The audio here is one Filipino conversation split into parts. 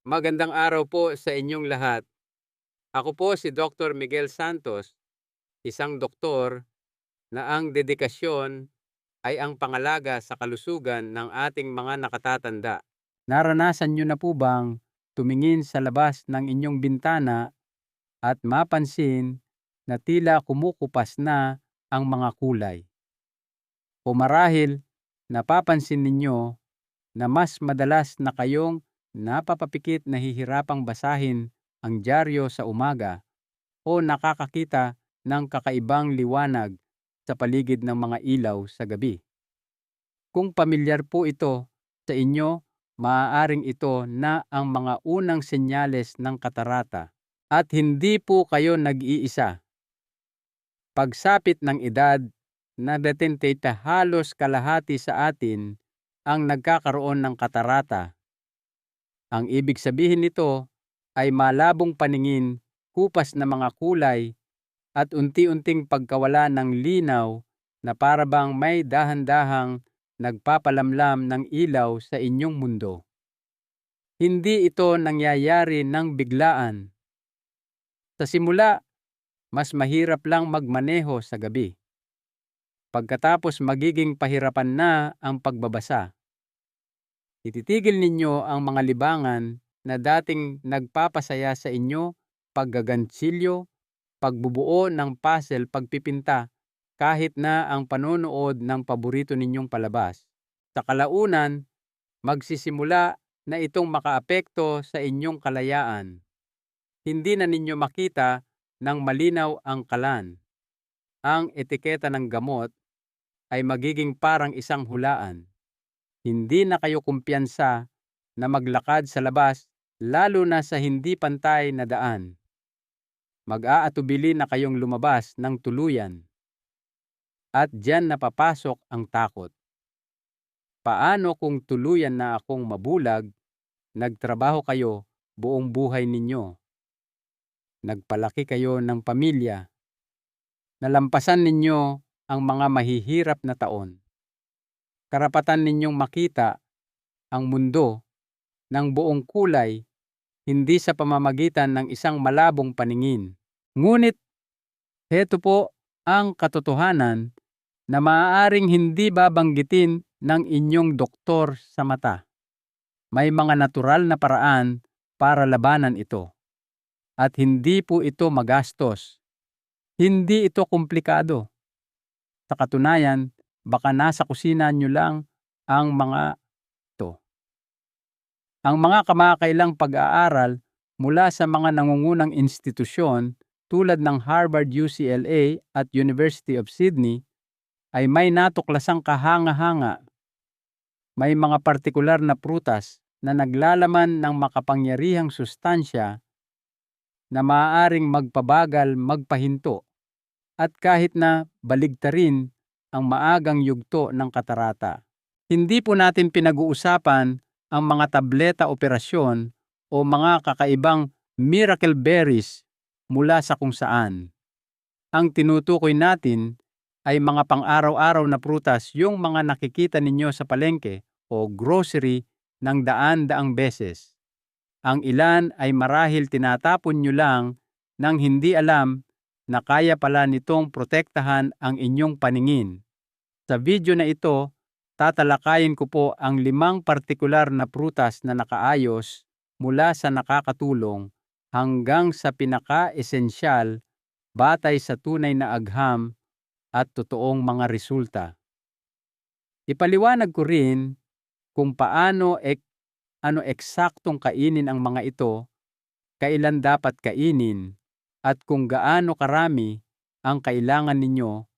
Magandang araw po sa inyong lahat. Ako po si Dr. Miguel Santos, isang doktor na ang dedikasyon ay ang pangalaga sa kalusugan ng ating mga nakatatanda. Naranasan niyo na po bang tumingin sa labas ng inyong bintana at mapansin na tila kumukupas na ang mga kulay? O marahil napapansin ninyo na mas madalas na kayong napapapikit na hihirapang basahin ang dyaryo sa umaga o nakakakita ng kakaibang liwanag sa paligid ng mga ilaw sa gabi. Kung pamilyar po ito sa inyo, maaaring ito na ang mga unang senyales ng katarata at hindi po kayo nag-iisa. Pagsapit ng edad na detenteta halos kalahati sa atin ang nagkakaroon ng katarata. Ang ibig sabihin nito ay malabong paningin, kupas na mga kulay, at unti-unting pagkawala ng linaw na parabang may dahan-dahang nagpapalamlam ng ilaw sa inyong mundo. Hindi ito nangyayari ng biglaan. Sa simula, mas mahirap lang magmaneho sa gabi. Pagkatapos magiging pahirapan na ang pagbabasa. Ititigil ninyo ang mga libangan na dating nagpapasaya sa inyo, paggagantsilyo, pagbubuo ng puzzle, pagpipinta, kahit na ang panonood ng paborito ninyong palabas. Sa kalaunan, magsisimula na itong makaapekto sa inyong kalayaan. Hindi na ninyo makita ng malinaw ang kalan. Ang etiketa ng gamot ay magiging parang isang hulaan. Hindi na kayo kumpiyansa na maglakad sa labas, lalo na sa hindi pantay na daan. Mag-aatubili na kayong lumabas ng tuluyan. At diyan napapasok ang takot. Paano kung tuluyan na akong mabulag, nagtrabaho kayo buong buhay ninyo, nagpalaki kayo ng pamilya, nalampasan ninyo ang mga mahihirap na taon. Karapatan ninyong makita ang mundo ng buong kulay, hindi sa pamamagitan ng isang malabong paningin. Ngunit heto po ang katotohanan na maaaring hindi babanggitin ng inyong doktor sa mata. May mga natural na paraan para labanan ito. At hindi po ito magastos. Hindi ito komplikado. Sa katunayan, baka nasa kusina nyo lang ang mga ito. Ang mga kamakailang pag-aaral mula sa mga nangungunang institusyon tulad ng Harvard, UCLA at University of Sydney ay may natuklasang kahanga-hanga. May mga partikular na prutas na naglalaman ng makapangyarihang sustansya na maaaring magpabagal, magpahinto, at kahit na baligtarin ang maagang yugto ng katarata. Hindi po natin pinag-uusapan ang mga tableta operasyon o mga kakaibang miracle berries mula sa kung saan. Ang tinutukoy natin ay mga pang-araw-araw na prutas, yung mga nakikita ninyo sa palengke o grocery ng daan-daang beses. Ang ilan ay marahil tinatapon nyo lang nang hindi alam na kaya pala nitong protektahan ang inyong paningin. Sa video na ito, tatalakayin ko po ang 5 partikular na prutas na nakaayos mula sa nakakatulong hanggang sa pinaka-esensyal batay sa tunay na agham at totoong mga resulta. Ipaliwanag ko rin kung paano ano eksaktong kainin ang mga ito, kailan dapat kainin, at kung gaano karami ang kailangan ninyo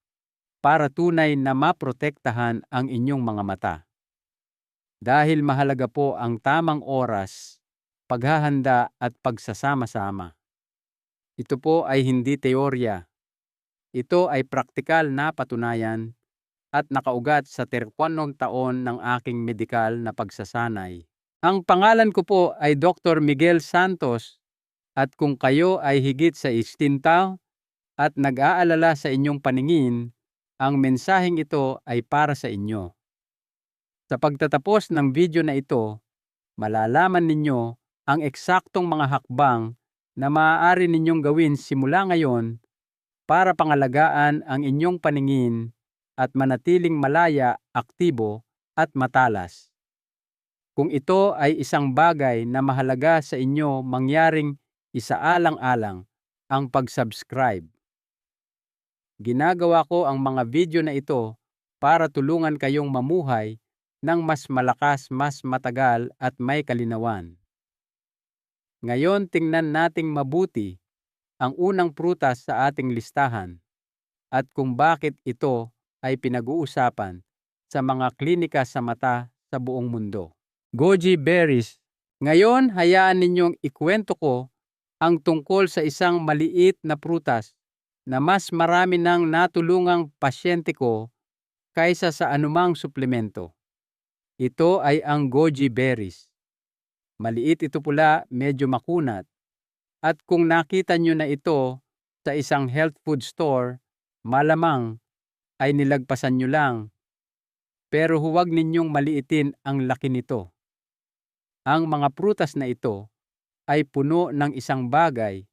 para tunay na maprotektahan ang inyong mga mata. Dahil mahalaga po ang tamang oras, paghahanda at pagsasama-sama. Ito po ay hindi teorya. Ito ay praktikal na patunayan at nakaugat sa 30 taon ng aking medikal na pagsasanay. Ang pangalan ko po ay Dr. Miguel Santos, at kung kayo ay higit sa 60 at nag-aalala sa inyong paningin, ang mensaheng ito ay para sa inyo. Sa pagtatapos ng video na ito, malalaman ninyo ang eksaktong mga hakbang na maaari ninyong gawin simula ngayon para pangalagaan ang inyong paningin at manatiling malaya, aktibo at matalas. Kung ito ay isang bagay na mahalaga sa inyo, mangyaring isaalang-alang ang pag-subscribe. Ginagawa ko ang mga video na ito para tulungan kayong mamuhay ng mas malakas, mas matagal at may kalinawan. Ngayon tingnan nating mabuti ang unang prutas sa ating listahan at kung bakit ito ay pinag-uusapan sa mga klinika sa mata sa buong mundo. Goji berries. Ngayon, hayaan ninyong ikwento ko ang tungkol sa isang maliit na prutas na mas marami nang natulungang pasyente ko kaysa sa anumang suplemento. Ito ay ang goji berries. Maliit ito pula, medyo makunat. At kung nakita nyo na ito sa isang health food store, malamang ay nilagpasan nyo lang. Pero huwag ninyong maliitin ang laki nito. Ang mga prutas na ito ay puno ng isang bagay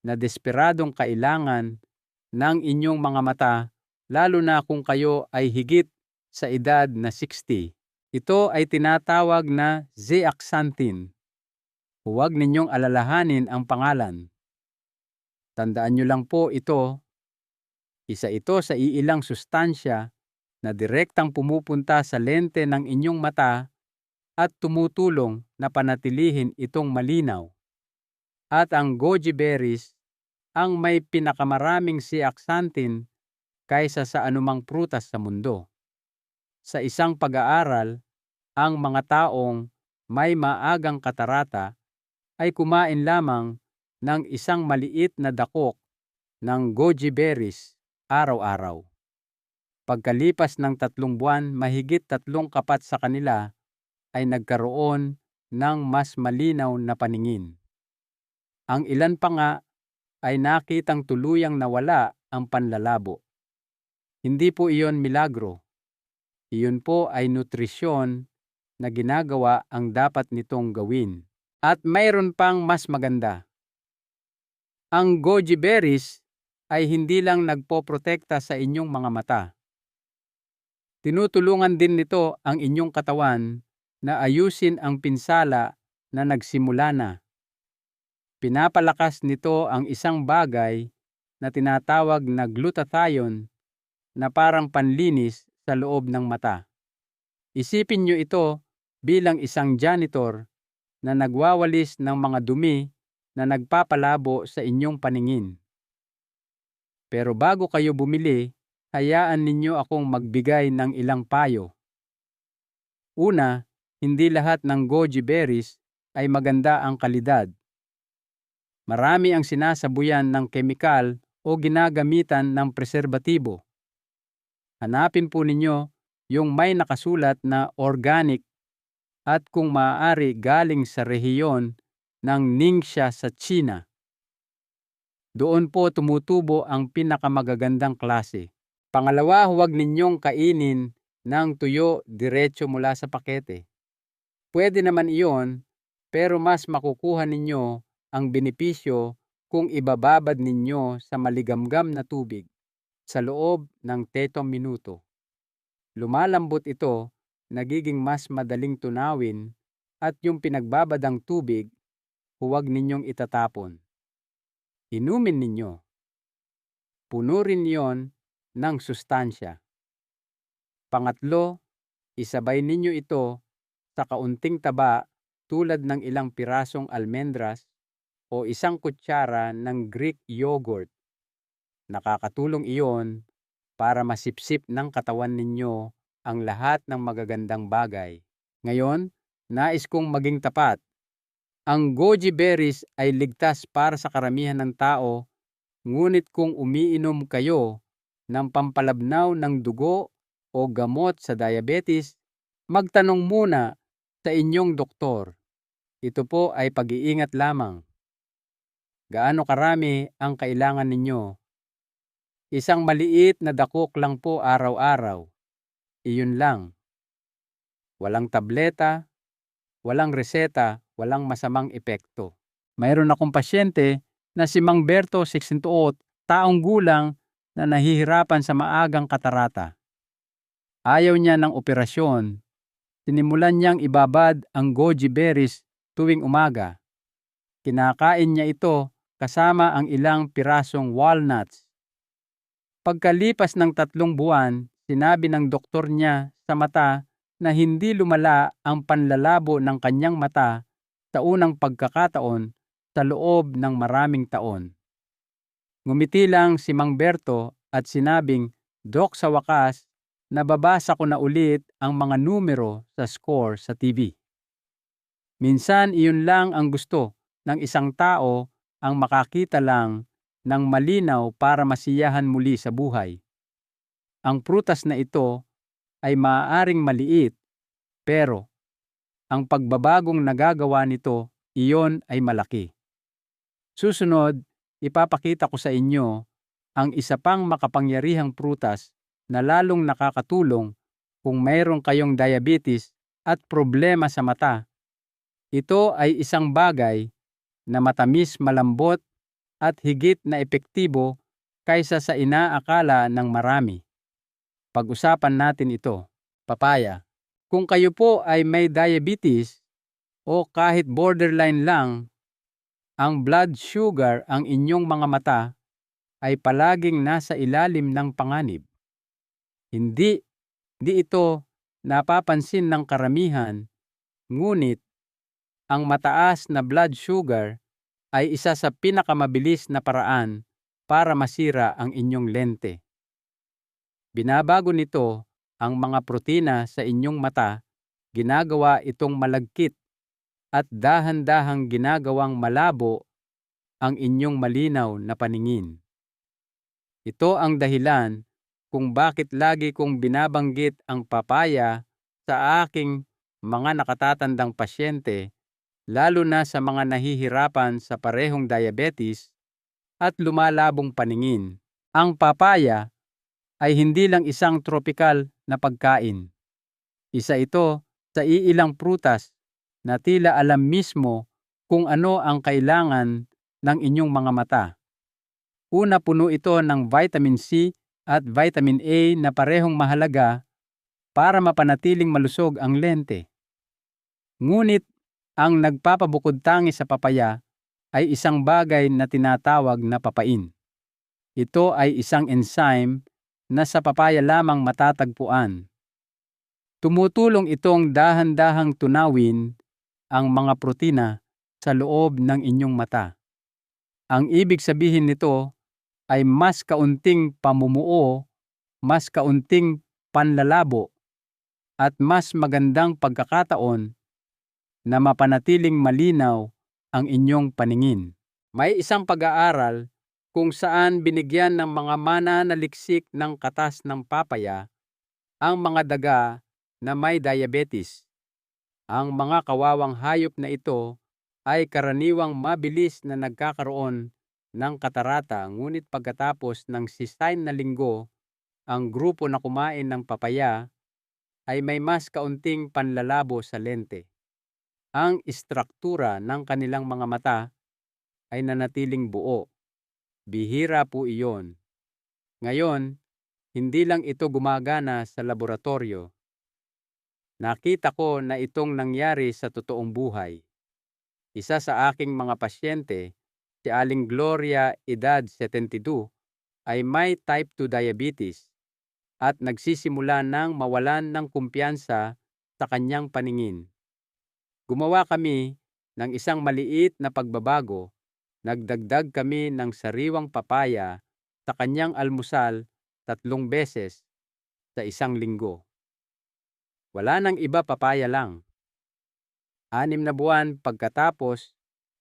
na desperadong kailangan ng inyong mga mata, lalo na kung kayo ay higit sa edad na 60. Ito ay tinatawag na zeaxanthin. Huwag ninyong alalahanin ang pangalan. Tandaan nyo lang po ito, isa ito sa iilang sustansya na direktang pumupunta sa lente ng inyong mata at tumutulong na panatilihin itong malinaw. At ang goji berries ang may pinakamaraming zeaxanthin kaysa sa anumang prutas sa mundo. Sa isang pag-aaral, ang mga taong may maagang katarata ay kumain lamang ng isang maliit na dakok ng goji berries araw-araw. Pagkalipas ng 3 buwan, mahigit 3 kapat sa kanila ay nagkaroon ng mas malinaw na paningin. Ang ilan pa nga ay nakitang tuluyang nawala ang panlalabo. Hindi po iyon milagro. Iyon po ay nutrisyon na ginagawa ang dapat nitong gawin. At mayroon pang mas maganda. Ang goji berries ay hindi lang nagpoprotekta sa inyong mga mata. Tinutulungan din nito ang inyong katawan na ayusin ang pinsala na nagsimula na. Pinapalakas nito ang isang bagay na tinatawag na glutathione na parang panlinis sa loob ng mata. Isipin nyo ito bilang isang janitor na nagwawalis ng mga dumi na nagpapalabo sa inyong paningin. Pero bago kayo bumili, hayaan ninyo akong magbigay ng ilang payo. Una, hindi lahat ng goji berries ay maganda ang kalidad. Marami ang sinasabuyan ng kemikal o ginagamitan ng preserbatibo. Hanapin po ninyo yung may nakasulat na organic at kung maaari galing sa rehiyon ng Ningxia sa China. Doon po tumutubo ang pinakamagagandang klase. Pangalawa, huwag ninyong kainin ng tuyo diretso mula sa pakete. Pwede naman iyon, pero mas makukuha ninyo ang benepisyo kung ibababad ninyo sa maligamgam na tubig sa loob ng 3 minuto. Lumalambot ito, nagiging mas madaling tunawin at yung pinagbabadang tubig, huwag ninyong itatapon. Inumin ninyo. Puno rin yon ng sustansya. Pangatlo, isabay ninyo ito sa kaunting taba tulad ng ilang pirasong almendras o isang kutsara ng Greek yogurt. Nakakatulong iyon para masipsip ng katawan ninyo ang lahat ng magagandang bagay. Ngayon, nais kong maging tapat. Ang goji berries ay ligtas para sa karamihan ng tao, ngunit kung umiinom kayo ng pampalabnaw ng dugo o gamot sa diabetes, magtanong muna sa inyong doktor. Ito po ay pag-iingat lamang. Gaano karami ang kailangan ninyo? Isang maliit na dakok lang po araw-araw. Iyon lang. Walang tableta, walang reseta, walang masamang epekto. Mayroon akong pasyente na si Mang Berto 68, taong gulang na nahihirapan sa maagang katarata. Ayaw niya ng operasyon. Sinimulan niyang ibabad ang goji berries tuwing umaga. Kinakain niya ito kasama ang ilang pirasong walnuts. Pagkalipas ng 3 buwan, sinabi ng doktor niya sa mata na hindi lumala ang panlalabo ng kanyang mata sa unang pagkakataon sa loob ng maraming taon. Ngumiti lang si Mang Berto at sinabing, "Dok, sa wakas, nababasa ko na ulit ang mga numero sa score sa TV." Minsan iyon lang ang gusto ng isang tao, ang makakita lang ng malinaw para masiyahan muli sa buhay. Ang prutas na ito ay maaaring maliit, pero ang pagbabagong nagagawa nito, iyon ay malaki. Susunod, ipapakita ko sa inyo ang isa pang makapangyarihang prutas na lalong nakakatulong kung mayroon kayong diabetes at problema sa mata. Ito ay isang bagay na matamis, malambot at higit na epektibo kaysa sa inaakala ng marami. Pag-usapan natin ito. Papaya. Kung kayo po ay may diabetes o kahit borderline lang, ang blood sugar ang inyong mga mata ay palaging nasa ilalim ng panganib. Hindi ito napapansin ng karamihan, ngunit ang mataas na blood sugar ay isa sa pinakamabilis na paraan para masira ang inyong lente. Binabago nito ang mga protina sa inyong mata, ginagawa itong malagkit at dahan-dahang ginagawang malabo ang inyong malinaw na paningin. Ito ang dahilan kung bakit lagi kong binabanggit ang papaya sa aking mga nakatatandang pasyente, lalo na sa mga nahihirapan sa parehong diabetes at lumalabong paningin. Ang papaya ay hindi lang isang tropikal na pagkain. Isa ito sa iilang prutas na tila alam mismo kung ano ang kailangan ng inyong mga mata. Una, puno ito ng vitamin C at vitamin A na parehong mahalaga para mapanatiling malusog ang lente. Ngunit ang nagpapabukod-tangi sa papaya ay isang bagay na tinatawag na papain. Ito ay isang enzyme na sa papaya lamang matatagpuan. Tumutulong itong dahan-dahang tunawin ang mga protina sa loob ng inyong mata. Ang ibig sabihin nito ay mas kaunting pamumuo, mas kaunting panlalabo, at mas magandang pagkakataon na mapanatiling malinaw ang inyong paningin. May isang pag-aaral kung saan binigyan ng mga mananaliksik ng katas ng papaya ang mga daga na may diabetes. Ang mga kawawang hayop na ito ay karaniwang mabilis na nagkakaroon ng katarata, ngunit pagkatapos ng 6 na linggo, ang grupo na kumain ng papaya ay may mas kaunting panlalabo sa lente. Ang istruktura ng kanilang mga mata ay nanatiling buo. Bihira po iyon. Ngayon, hindi lang ito gumagana sa laboratorio. Nakita ko na itong nangyari sa totoong buhay. Isa sa aking mga pasyente, si Aling Gloria, edad 72, ay may type 2 diabetes at nagsisimula ng mawalan ng kumpiyansa sa kanyang paningin. Gumawa kami ng isang maliit na pagbabago. Nagdagdag kami ng sariwang papaya sa kanyang almusal 3 beses sa isang linggo. Wala nang iba, papaya lang. 6 na buwan pagkatapos,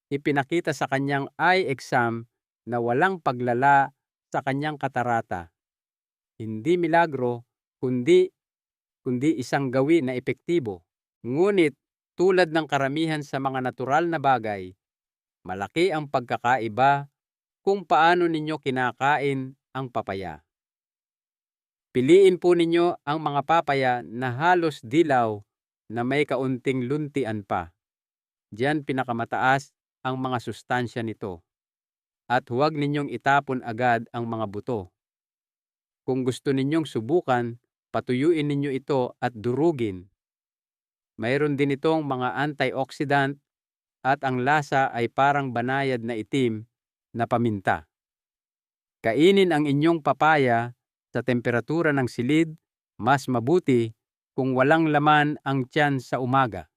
ipinakita sa kanyang eye exam na walang paglala sa kanyang katarata. Hindi milagro, kundi isang gawi na epektibo. Ngunit tulad ng karamihan sa mga natural na bagay, malaki ang pagkakaiba kung paano ninyo kinakain ang papaya. Piliin po ninyo ang mga papaya na halos dilaw na may kaunting luntian pa. Diyan pinakamataas ang mga sustansya nito. At huwag ninyong itapon agad ang mga buto. Kung gusto ninyong subukan, patuyuin ninyo ito at durugin. Mayroon din itong mga antioxidant at ang lasa ay parang banayad na itim na paminta. Kainin ang inyong papaya sa temperatura ng silid, mas mabuti kung walang laman ang tiyan sa umaga.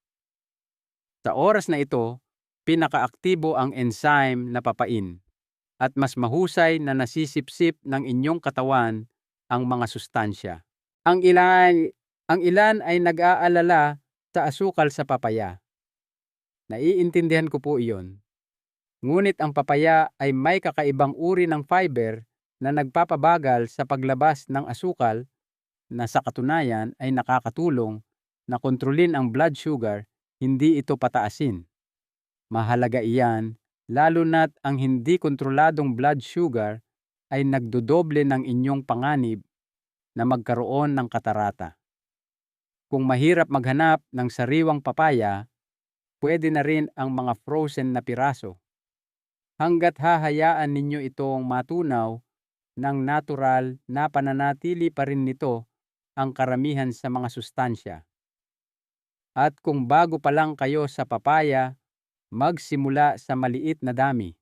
Sa oras na ito, pinakaaktibo ang enzyme na papain at mas mahusay na nasisipsip ng inyong katawan ang mga sustansya. Ang ilan ay nag-aalala sa asukal sa papaya. Naiintindihan ko po iyon. Ngunit ang papaya ay may kakaibang uri ng fiber na nagpapabagal sa paglabas ng asukal na sa katunayan ay nakakatulong na kontrolin ang blood sugar, hindi ito pataasin. Mahalaga iyan, lalo na't ang hindi kontroladong blood sugar ay nagdodoble ng inyong panganib na magkaroon ng katarata. Kung mahirap maghanap ng sariwang papaya, pwede na rin ang mga frozen na piraso. Hanggat hahayaan ninyo itong matunaw ng natural na pananatili pa rin nito ang karamihan sa mga sustansya. At kung bago pa lang kayo sa papaya, magsimula sa maliit na dami.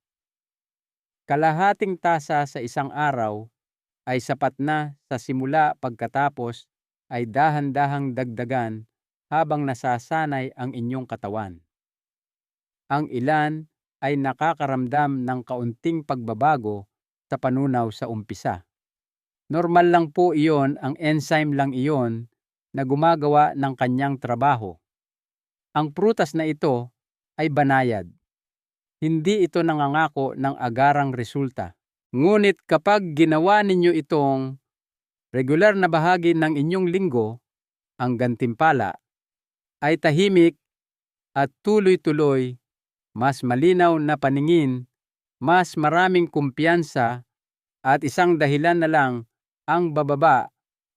Kalahating tasa sa isang araw ay sapat na sa simula, pagkatapos ay dahan-dahang dagdagan habang nasasanay ang inyong katawan. Ang ilan ay nakakaramdam ng kaunting pagbabago sa panunaw sa umpisa. Normal lang po iyon, ang enzyme lang iyon na gumagawa ng kanyang trabaho. Ang prutas na ito ay banayad. Hindi ito nangangako ng agarang resulta. Ngunit kapag ginawa ninyo itong regular na bahagi ng inyong linggo, ang gantimpala ay tahimik at tuloy-tuloy, mas malinaw na paningin, mas maraming kumpiyansa, at isang dahilan na lang ang bababa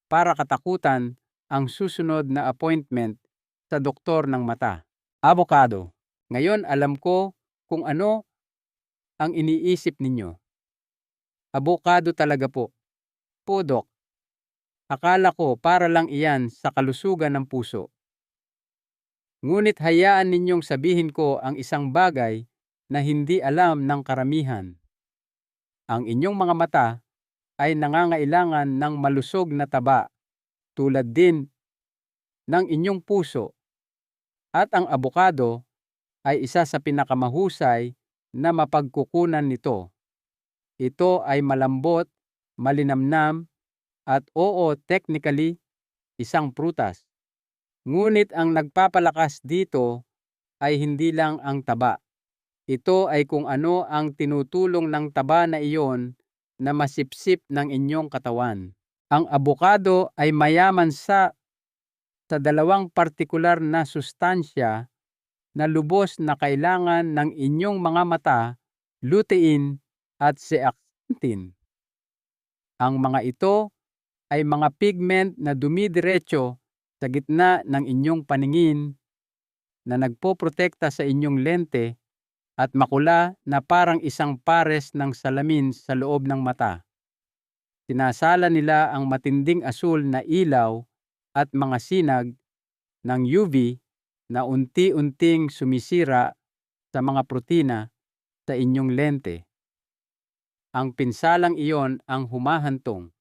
para katakutan ang susunod na appointment sa doktor ng mata. Avocado. Ngayon alam ko kung ano ang iniisip ninyo. Avocado talaga po. Dok. Akala ko para lang iyan sa kalusugan ng puso. Ngunit hayaan ninyong sabihin ko ang isang bagay na hindi alam ng karamihan. Ang inyong mga mata ay nangangailangan ng malusog na taba tulad din ng inyong puso, at ang abokado ay isa sa pinakamahusay na mapagkukunan nito. Ito ay malambot, malinamnam, at technically, isang prutas. Ngunit ang nagpapalakas dito ay hindi lang ang taba. Ito ay kung ano ang tinutulong ng taba na iyon na masipsip ng inyong katawan. Ang abokado ay mayaman sa dalawang partikular na sustansya na lubos na kailangan ng inyong mga mata, lutein at zeaxanthin. Ang mga ito ay mga pigment na dumidiretso sa gitna ng inyong paningin na nagpoprotekta sa inyong lente at makula na parang isang pares ng salamin sa loob ng mata. Sinasala nila ang matinding asul na ilaw at mga sinag ng UV na unti-unting sumisira sa mga protina sa inyong lente. Ang pinsalang iyon ang humahantong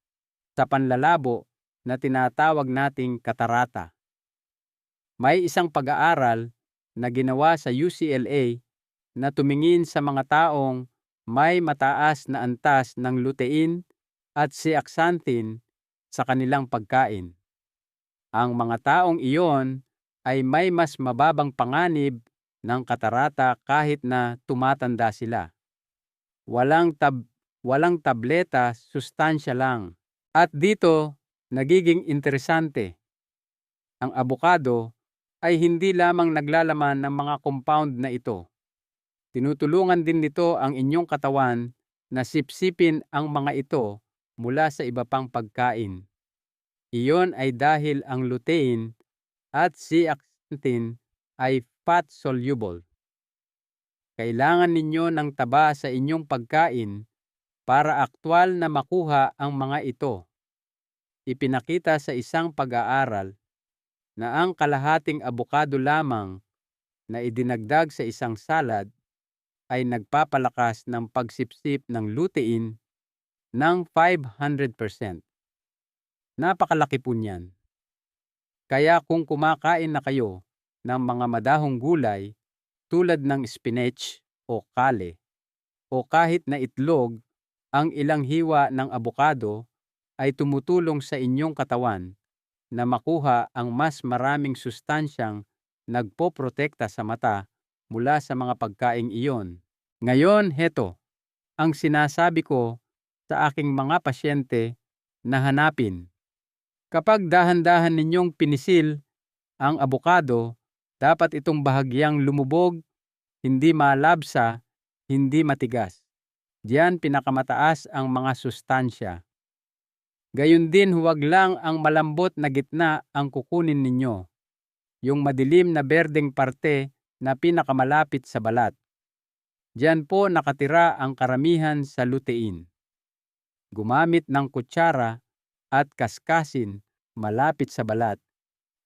sa panlalabo na tinatawag nating katarata. May isang pag-aaral na ginawa sa UCLA na tumingin sa mga taong may mataas na antas ng lutein at zeaxanthin sa kanilang pagkain. Ang mga taong iyon ay may mas mababang panganib ng katarata kahit na tumatanda sila. Walang tableta, sustansya lang. At dito, nagiging interesante. Ang abokado ay hindi lamang naglalaman ng mga compound na ito. Tinutulungan din nito ang inyong katawan na sipsipin ang mga ito mula sa iba pang pagkain. Iyon ay dahil ang lutein at zeaxanthin ay fat-soluble. Kailangan ninyo ng taba sa inyong pagkain para aktwal na makuha ang mga ito. Ipinakita sa isang pag-aaral na ang kalahating abokado lamang na idinagdag sa isang salad ay nagpapalakas ng pagsipsip ng lutein ng 500%. Napakalaki po niyan. Kaya kung kumakain na kayo ng mga madahong gulay tulad ng spinach o kale o kahit na itlog, ang ilang hiwa ng abokado ay tumutulong sa inyong katawan na makuha ang mas maraming sustansyang nagpoprotekta sa mata mula sa mga pagkaing iyon. Ngayon, heto, ang sinasabi ko sa aking mga pasyente na hanapin. Kapag dahan-dahan ninyong pinisil ang abokado, dapat itong bahagyang lumubog, hindi malabsa, hindi matigas. Diyan pinakamataas ang mga sustansya. Gayun din huwag lang ang malambot na gitna ang kukunin ninyo, yung madilim na berdeng parte na pinakamalapit sa balat. Diyan po nakatira ang karamihan sa lutein. Gumamit ng kutsara at kaskasin malapit sa balat.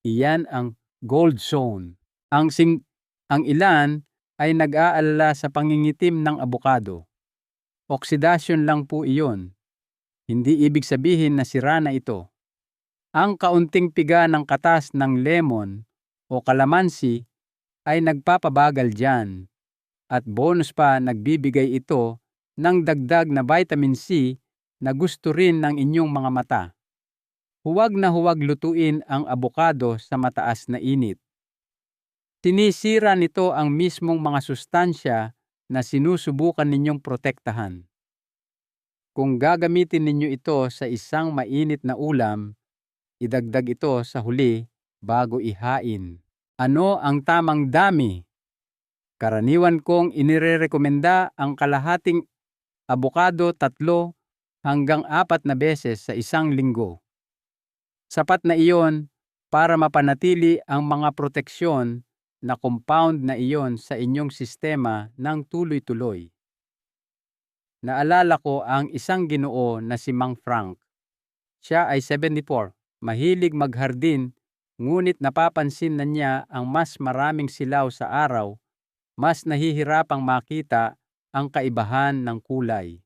Iyan ang gold zone. Ang ilan ay nag-aalala sa pangingitim ng abokado. Oksidasyon lang po iyon. Hindi ibig sabihin na sira na ito. Ang kaunting piga ng katas ng lemon o kalamansi ay nagpapabagal diyan. At bonus pa, nagbibigay ito ng dagdag na vitamin C na gusto rin ng inyong mga mata. Huwag na huwag lutuin ang abokado sa mataas na init. Sinisira nito ang mismong mga sustansya na sinusubukan ninyong protektahan. Kung gagamitin ninyo ito sa isang mainit na ulam, idagdag ito sa huli bago ihain. Ano ang tamang dami? Karaniwan kong inirerekomenda ang kalahating abokado 3 hanggang 4 na beses sa isang linggo. Sapat na iyon para mapanatili ang mga proteksyon na compound na iyon sa inyong sistema ng tuloy-tuloy. Naalala ko ang isang Ginoo na si Mang Frank. Siya ay 74, mahilig maghardin, ngunit napapansin na niya ang mas maraming silaw sa araw, mas nahihirapang makita ang kaibahan ng kulay.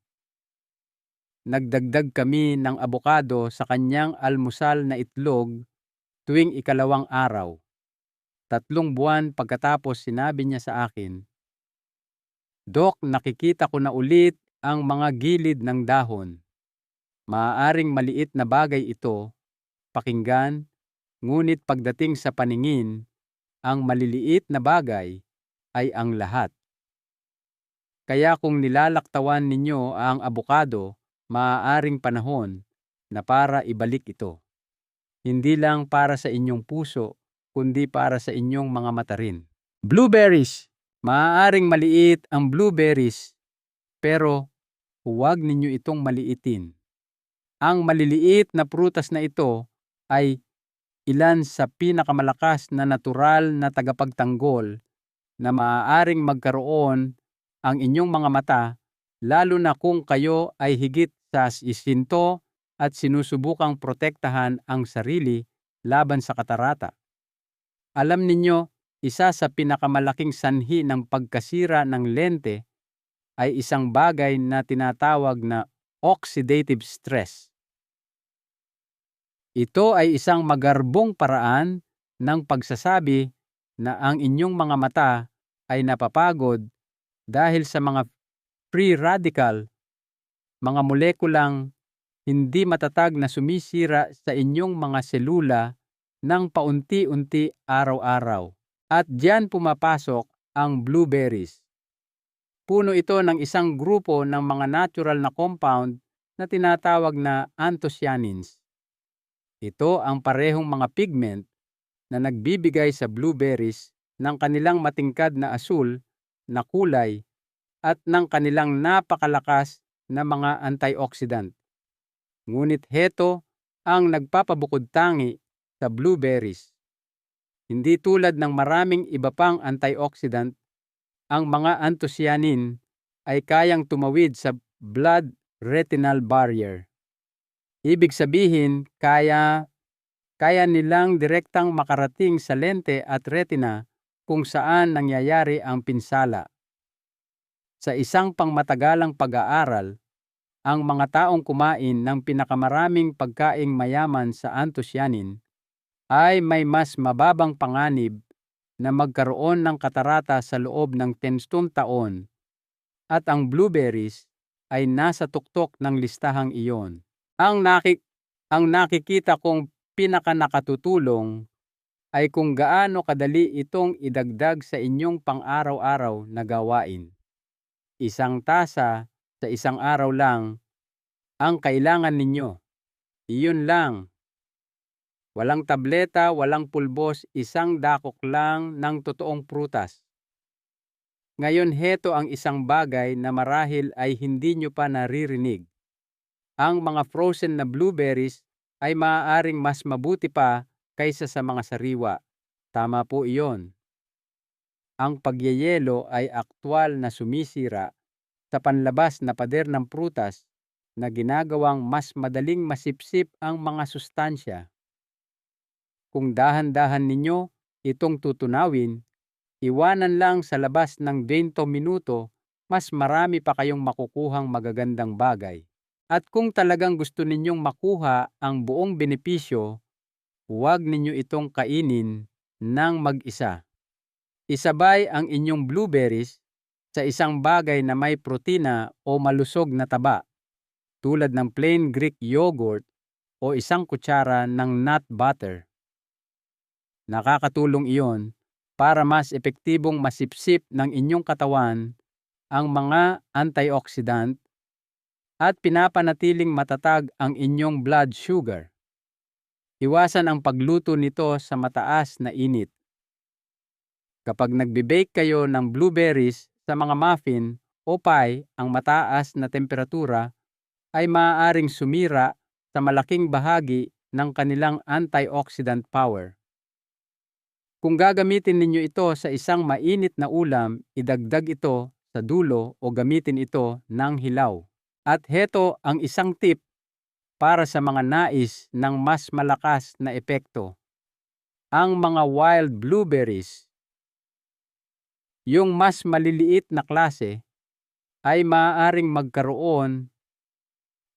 Nagdagdag kami ng abokado sa kanyang almusal na itlog tuwing 2 araw. 3 buwan pagkatapos sinabi niya sa akin, "Dok, nakikita ko na ulit ang mga gilid ng dahon. Maaaring maliit na bagay ito, pakinggan, ngunit pagdating sa paningin, ang maliliit na bagay ay ang lahat." Kaya kung nilalaktawan ninyo ang abokado, maaaring panahon na para ibalik ito. Hindi lang para sa inyong puso, kundi para sa inyong mga mata rin. Blueberries. Maaaring maliit ang blueberries, pero huwag ninyo itong maliitin. Ang maliliit na prutas na ito ay ilan sa pinakamalakas na natural na tagapagtanggol na maaaring magkaroon ang inyong mga mata, lalo na kung kayo ay higit sa 60 at sinusubukang protektahan ang sarili laban sa katarata. Alam ninyo, isa sa pinakamalaking sanhi ng pagkasira ng lente ay isang bagay na tinatawag na oxidative stress. Ito ay isang magarbong paraan ng pagsasabi na ang inyong mga mata ay napapagod dahil sa mga free radical, mga molekulang hindi matatag na sumisira sa inyong mga selula ng paunti-unti araw-araw. At diyan pumapasok ang blueberries. Puno ito ng isang grupo ng mga natural na compound na tinatawag na anthocyanins. Ito ang parehong mga pigment na nagbibigay sa blueberries ng kanilang matingkad na asul na kulay at ng kanilang napakalakas na mga antioxidant. Ngunit heto ang nagpapabukod tangi sa blueberries. Hindi tulad ng maraming iba pang antioxidant, ang mga anthocyanin ay kayang tumawid sa blood-retinal barrier. Ibig sabihin, kaya nilang direktang makarating sa lente at retina kung saan nangyayari ang pinsala. Sa isang pangmatagalang pag-aaral, ang mga taong kumain ng pinakamaraming pagkaing mayaman sa anthocyanin ay may mas mababang panganib na magkaroon ng katarata sa loob ng 10 taon, at ang blueberries ay nasa tuktok ng listahang iyon. Ang nakikita kong pinakanakatutulong ay kung gaano kadali itong idagdag sa inyong pang-araw-araw na gawain. 1 tasa sa isang araw lang ang kailangan ninyo. Iyon lang. Walang tableta, walang pulbos, 1 dakok lang ng totoong prutas. Ngayon, heto ang isang bagay na marahil ay hindi nyo pa naririnig. Ang mga frozen na blueberries ay maaaring mas mabuti pa kaysa sa mga sariwa. Tama po iyon. Ang pagyeyelo ay aktwal na sumisira sa panlabas na pader ng prutas na ginagawang mas madaling masipsip ang mga sustansya. Kung dahan-dahan ninyo itong tutunawin, iwanan lang sa labas ng 20 minuto, mas marami pa kayong makukuhang magagandang bagay. At kung talagang gusto ninyong makuha ang buong benepisyo, huwag ninyo itong kainin ng mag-isa. Isabay ang inyong blueberries sa isang bagay na may protina o malusog na taba, tulad ng plain Greek yogurt o 1 kutsara ng nut butter. Nakakatulong iyon para mas epektibong masipsip ng inyong katawan ang mga antioxidant at pinapanatiling matatag ang inyong blood sugar. Iwasan ang pagluto nito sa mataas na init. Kapag nagbe-bake kayo ng blueberries sa mga muffin o pie, ang mataas na temperatura ay maaaring sumira sa malaking bahagi ng kanilang antioxidant power. Kung gagamitin ninyo ito sa isang mainit na ulam, idagdag ito sa dulo o gamitin ito ng hilaw. At heto ang isang tip para sa mga nais ng mas malakas na epekto. Ang mga wild blueberries, yung mas maliliit na klase, ay maaaring magkaroon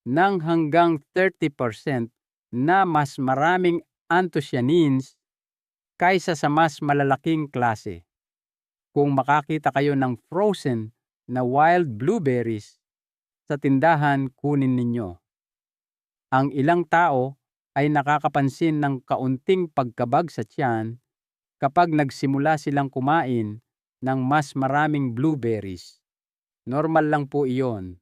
ng hanggang 30% na mas maraming anthocyanins kaysa sa mas malalaking klase. Kung makakita kayo ng frozen na wild blueberries sa tindahan, kunin ninyo. Ang ilang tao ay nakakapansin ng kaunting pagkabag sa tiyan kapag nagsimula silang kumain ng mas maraming blueberries. Normal lang po iyon.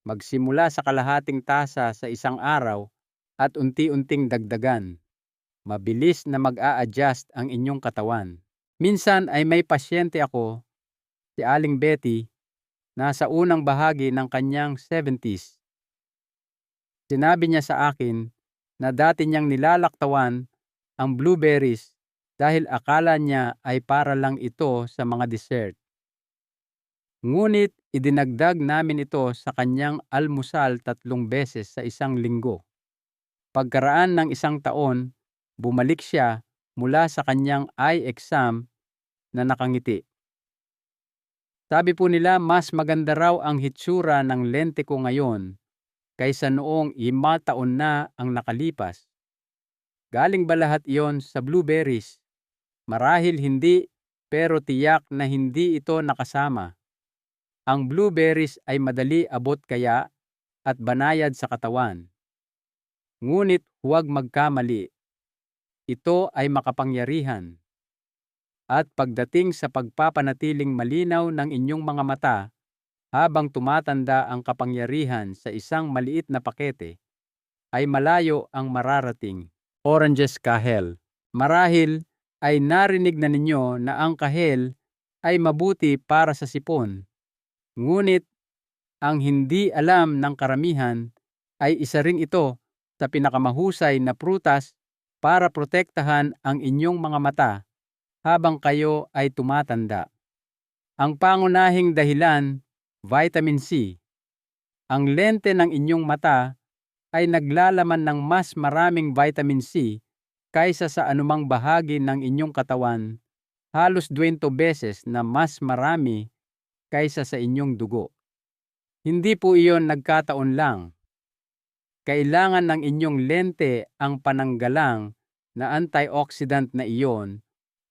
Magsimula sa kalahating tasa sa isang araw at unti-unting dagdagan. Mabilis na mag-a-adjust ang inyong katawan. Minsan ay may pasyente ako, si Aling Betty, nasa unang bahagi ng kanyang 70s. Sinabi niya sa akin na dati niyang nilalaktawan ang blueberries dahil akala niya ay para lang ito sa mga dessert. Ngunit idinagdag namin ito sa kanyang almusal 3 beses sa isang linggo. Pagkaraan ng 1 taon, bumalik siya mula sa kanyang eye exam na nakangiti. Sabi po nila, mas maganda raw ang hitsura ng lente ko ngayon kaysa noong 5 taon na ang nakalipas. Galing ba lahat iyon sa blueberries? Marahil hindi, pero tiyak na hindi ito nakasama. Ang blueberries ay madali abot kaya at banayad sa katawan. Ngunit huwag magkamali. Ito ay makapangyarihan. At pagdating sa pagpapanatiling malinaw ng inyong mga mata habang tumatanda ang kapangyarihan sa isang maliit na pakete, ay malayo ang mararating. Oranges kahel. Marahil ay narinig na ninyo na ang kahel ay mabuti para sa sipon. Ngunit ang hindi alam ng karamihan ay isa ring ito sa pinakamahusay na prutas para protektahan ang inyong mga mata habang kayo ay tumatanda. Ang pangunahing dahilan, vitamin C. Ang lente ng inyong mata ay naglalaman ng mas maraming vitamin C kaysa sa anumang bahagi ng inyong katawan, halos 20 beses na mas marami kaysa sa inyong dugo. Hindi po iyon nagkataon lang. Kailangan ng inyong lente ang pananggalang na antioxidant na iyon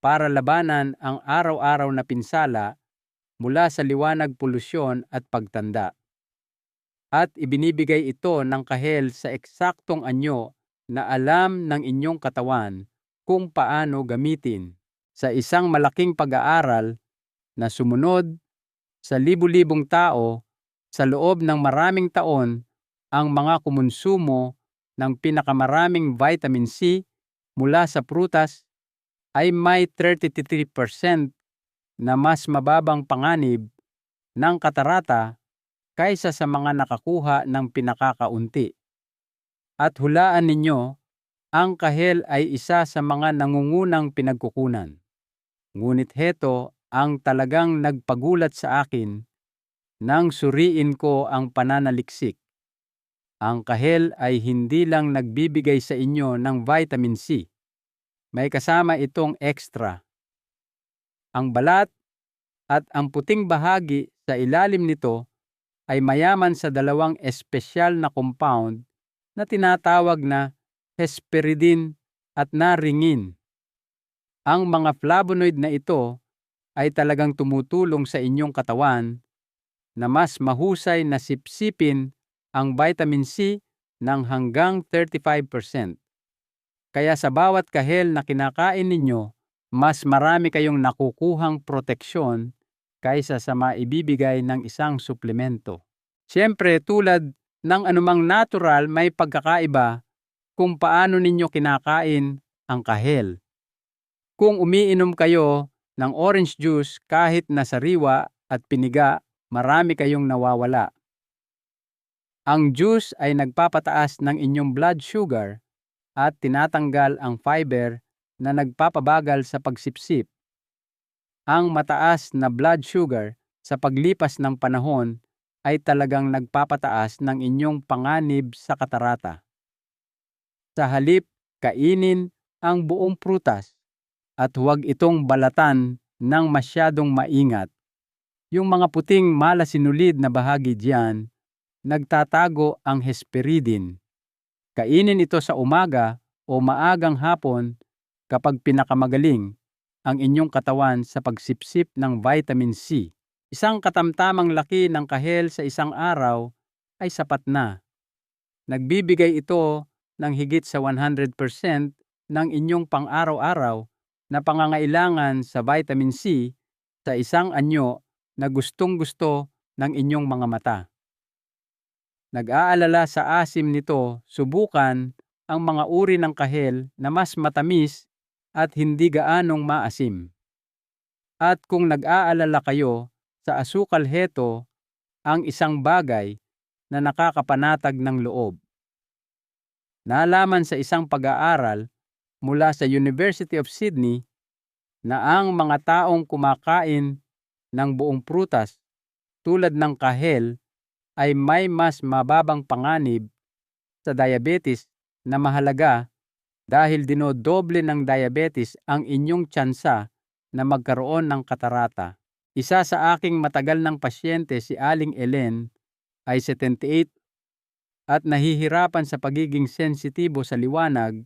para labanan ang araw-araw na pinsala mula sa liwanag, polusyon at pagtanda. At ibinibigay ito ng kahel sa eksaktong anyo na alam ng inyong katawan kung paano gamitin. Sa isang malaking pag-aaral na sumunod sa libu-libong tao sa loob ng maraming taon, ang mga kumonsumo ng pinakamaraming vitamin C mula sa prutas ay may 33% na mas mababang panganib ng katarata kaysa sa mga nakakuha ng pinakakaunti. At hulaan ninyo, ang kahel ay isa sa mga nangungunang pinagkukunan. Ngunit heto ang talagang nagpagulat sa akin nang suriin ko ang pananaliksik. Ang kahel ay hindi lang nagbibigay sa inyo ng vitamin C. May kasama itong extra. Ang balat at ang puting bahagi sa ilalim nito ay mayaman sa dalawang espesyal na compound na tinatawag na hesperidin at naringin. Ang mga flavonoid na ito ay talagang tumutulong sa inyong katawan na mas mahusay na sipsipin ang vitamin C ng hanggang 35%. Kaya sa bawat kahel na kinakain ninyo, mas marami kayong nakukuhang proteksyon kaysa sa maibibigay ng isang suplemento. Siyempre, tulad ng anumang natural, may pagkakaiba kung paano ninyo kinakain ang kahel. Kung umiinom kayo ng orange juice kahit na sariwa at piniga, marami kayong nawawala. Ang juice ay nagpapataas ng inyong blood sugar at tinatanggal ang fiber na nagpapabagal sa pagsipsip. Ang mataas na blood sugar sa paglipas ng panahon ay talagang nagpapataas ng inyong panganib sa katarata. Sa halip, kainin ang buong prutas at huwag itong balatan ng masyadong maingat. Yung mga puting malasinulid na bahagi diyan, nagtatago ang hesperidin. Kainin ito sa umaga o maagang hapon kapag pinakamagaling ang inyong katawan sa pagsipsip ng vitamin C. Isang katamtamang laki ng kahel sa isang araw ay sapat na. Nagbibigay ito ng higit sa 100% ng inyong pang-araw-araw na pangangailangan sa vitamin C sa isang anyo na gustong-gusto ng inyong mga mata. Nag-aalala sa asim nito, subukan ang mga uri ng kahel na mas matamis at hindi gaanong maasim. At kung nag-aalala kayo sa asukal, heto ang isang bagay na nakakapanatag ng loob. Nalaman sa isang pag-aaral mula sa University of Sydney na ang mga taong kumakain ng buong prutas tulad ng kahel ay may mas mababang panganib sa diabetes na mahalaga dahil dinodoble ng diabetes ang inyong tsansa na magkaroon ng katarata. Isa sa aking matagal ng pasyente, si Aling Ellen, ay 78 at nahihirapan sa pagiging sensitibo sa liwanag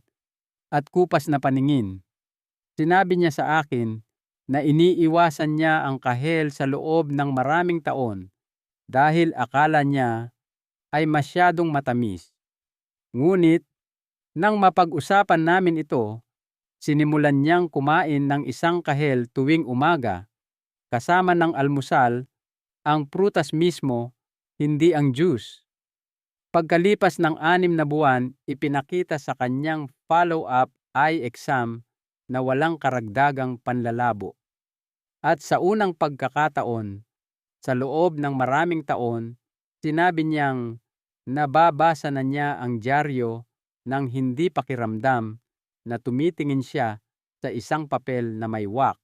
at kupas na paningin. Sinabi niya sa akin na iniiwasan niya ang kahel sa loob ng maraming taon dahil akala niya ay masyadong matamis. Ngunit, nang mapag-usapan namin ito, sinimulan niyang kumain ng isang kahel tuwing umaga, kasama ng almusal, ang prutas mismo, hindi ang juice. Pagkalipas ng 6 na buwan, ipinakita sa kanyang follow-up eye exam na walang karagdagang panlalabo. At sa unang pagkakataon, sa loob ng maraming taon, sinabi niyang nababasa na niya ang dyaryo ng hindi pakiramdam na tumitingin siya sa isang papel na may wax.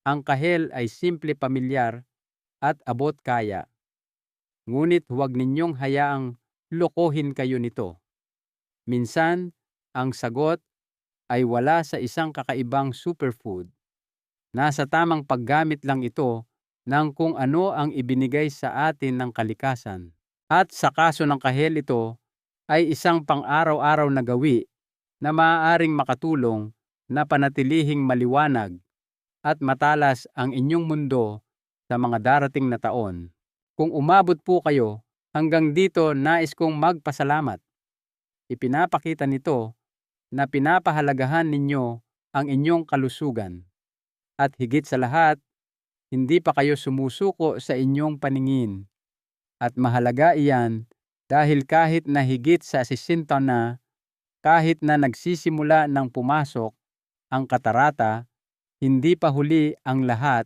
Ang kahel ay simple pamilyar at abot kaya. Ngunit huwag ninyong hayaang lokohin kayo nito. Minsan, ang sagot ay wala sa isang kakaibang superfood. Nasa tamang paggamit lang ito ng kung ano ang ibinigay sa atin ng kalikasan. At sa kaso ng kahel, ito ay isang pang-araw-araw na gawi na maaaring makatulong na panatilihing maliwanag at matalas ang inyong mundo sa mga darating na taon. Kung umabot po kayo hanggang dito, nais kong magpasalamat. Ipinapakita nito na pinapahalagahan ninyo ang inyong kalusugan. At higit sa lahat, hindi pa kayo sumusuko sa inyong paningin. At mahalaga iyan dahil kahit na higit sa 60 na, kahit na nagsisimula ng pumasok ang katarata, hindi pa huli ang lahat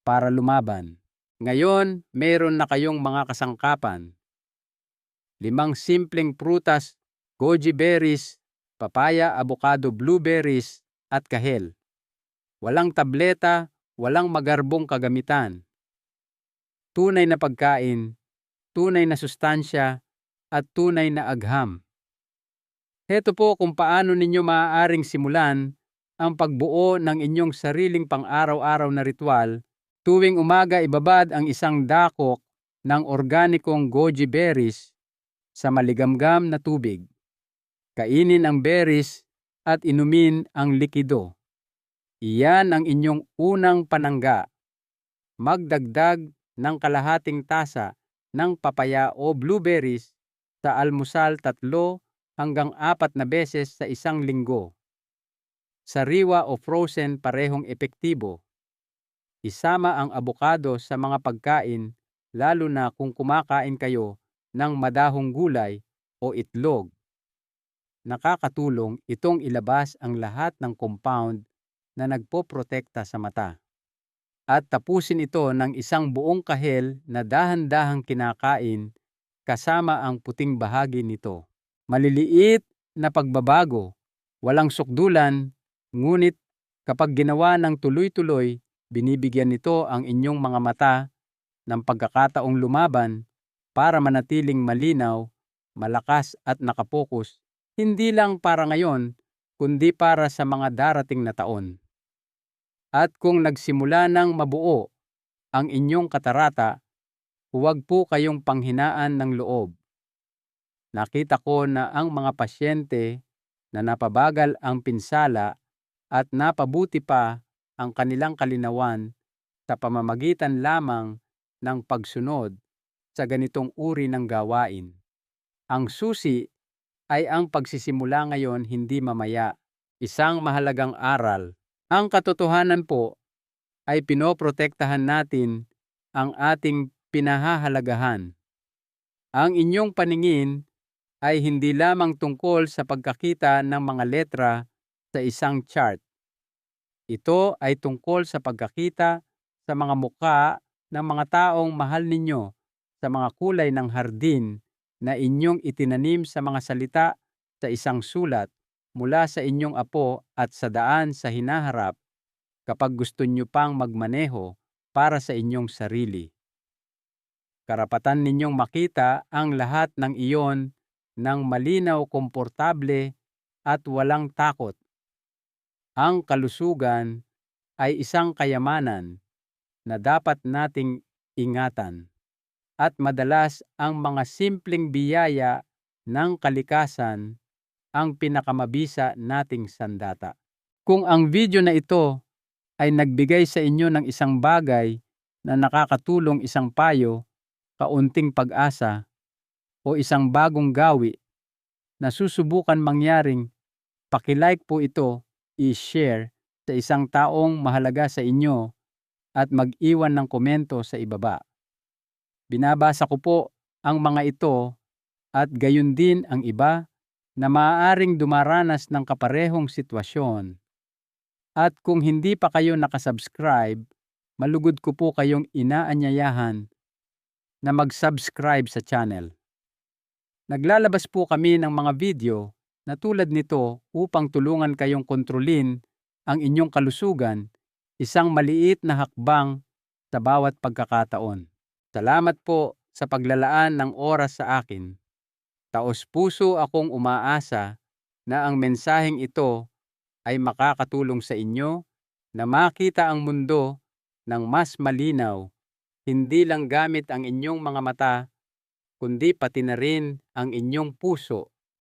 para lumaban. Ngayon, meron na kayong mga kasangkapan. 5 simpleng prutas, goji berries, papaya, avocado, blueberries, at kahel. Walang tableta, walang magarbong kagamitan. Tunay na pagkain, tunay na sustansya, at tunay na agham. Heto po kung paano ninyo maaaring simulan ang pagbuo ng inyong sariling pang-araw-araw na ritual. Tuwing umaga, ibabad ang isang dakok ng organikong goji berries sa maligamgam na tubig. Kainin ang berries at inumin ang likido. Iyan ang inyong unang panangga. Magdagdag ng kalahating tasa ng papaya o blueberries sa almusal 3 hanggang 4 na beses sa isang linggo. Sariwa o frozen parehong epektibo. Isama ang avocado sa mga pagkain, lalo na kung kumakain kayo ng madahong gulay o itlog. Nakakatulong itong ilabas ang lahat ng compound na nagpoprotekta sa mata. At tapusin ito ng isang buong kahel na dahan-dahang kinakain kasama ang puting bahagi nito. Maliliit na pagbabago, walang sukdulan, ngunit kapag ginawa ng tuloy-tuloy, binibigyan nito ang inyong mga mata ng pagkakataong lumaban para manatiling malinaw, malakas at nakapokus, hindi lang para ngayon, kundi para sa mga darating na taon. At kung nagsimula ng mabuo ang inyong katarata, huwag po kayong panghinaan ng loob. Nakita ko na ang mga pasyente na napabagal ang pinsala at napabuti pa ang kanilang kalinawan sa pamamagitan lamang ng pagsunod sa ganitong uri ng gawain. Ang susi ay ang pagsisimula ngayon, hindi mamaya. Isang mahalagang aral. Ang katotohanan po ay pinoprotektahan natin ang ating pinahahalagahan. Ang inyong paningin ay hindi lamang tungkol sa pagkakita ng mga letra sa isang chart. Ito ay tungkol sa pagkakita sa mga mukha ng mga taong mahal ninyo, sa mga kulay ng hardin na inyong itinanim, sa mga salita sa isang sulat mula sa inyong apo at sa daan sa hinaharap kapag gusto nyo pang magmaneho para sa inyong sarili. Karapatan ninyong makita ang lahat ng iyon ng malinaw, komportable at walang takot. Ang kalusugan ay isang kayamanan na dapat nating ingatan. At madalas ang mga simpleng biyaya ng kalikasan ang pinakamabisa nating sandata. Kung ang video na ito ay nagbigay sa inyo ng isang bagay na nakakatulong, isang payo, kaunting pag-asa, o isang bagong gawi na susubukan mangyaring, paki-like po ito, i-share sa isang taong mahalaga sa inyo at mag-iwan ng komento sa ibaba. Binabasa ko po ang mga ito at gayon din ang iba na maaaring dumaranas ng kaparehong sitwasyon. At kung hindi pa kayo nakasubscribe, malugod ko po kayong inaanyayahan na mag-subscribe sa channel. Naglalabas po kami ng mga video na tulad nito upang tulungan kayong kontrolin ang inyong kalusugan, isang maliit na hakbang sa bawat pagkakataon. Salamat po sa paglalaan ng oras sa akin. Taos-puso akong umaasa na ang mensaheng ito ay makakatulong sa inyo na makita ang mundo ng mas malinaw, hindi lang gamit ang inyong mga mata, kundi pati na rin ang inyong puso.